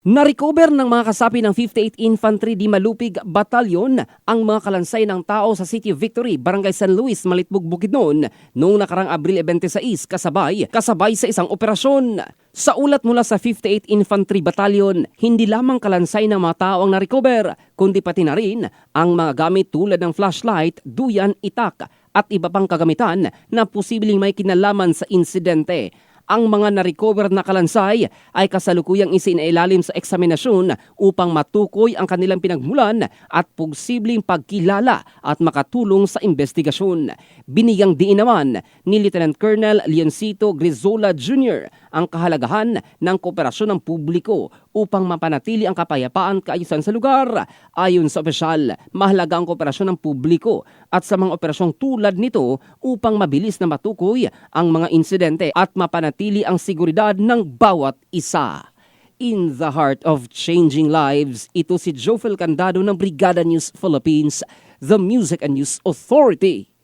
Na-recover ng mga kasapi ng 58th Infantry di Malupig Battalion ang mga kalansay ng tao sa City of Victory, Barangay San Luis, Malitbog, Bukidnon noong nakarang Abril 26 kasabay sa isang operasyon. Sa ulat mula sa 58th Infantry Battalion, hindi lamang kalansay ng mga tao ang na-recover, kundi pati na rin ang mga gamit tulad ng flashlight, duyan, itak at iba pang kagamitan na posibleng may kinalaman sa insidente. Ang mga na-recover na kalansay ay kasalukuyang isinailalim sa eksaminasyon upang matukoy ang kanilang pinagmulan at posibleng pagkilala at makatulong sa investigasyon. Binigyang diin naman ni Lieutenant Colonel Leoncito Grizola Jr. ang kahalagahan ng kooperasyon ng publiko upang mapanatili ang kapayapaan kaayusan sa lugar. Ayon sa opisyal, mahalaga ang kooperasyon ng publiko at sa mga operasyong tulad nito upang mabilis na matukoy ang mga insidente at mapanatili ang seguridad ng bawat isa. In the heart of changing lives, ito si Jofel Candado ng Brigada News Philippines, the Music and News Authority.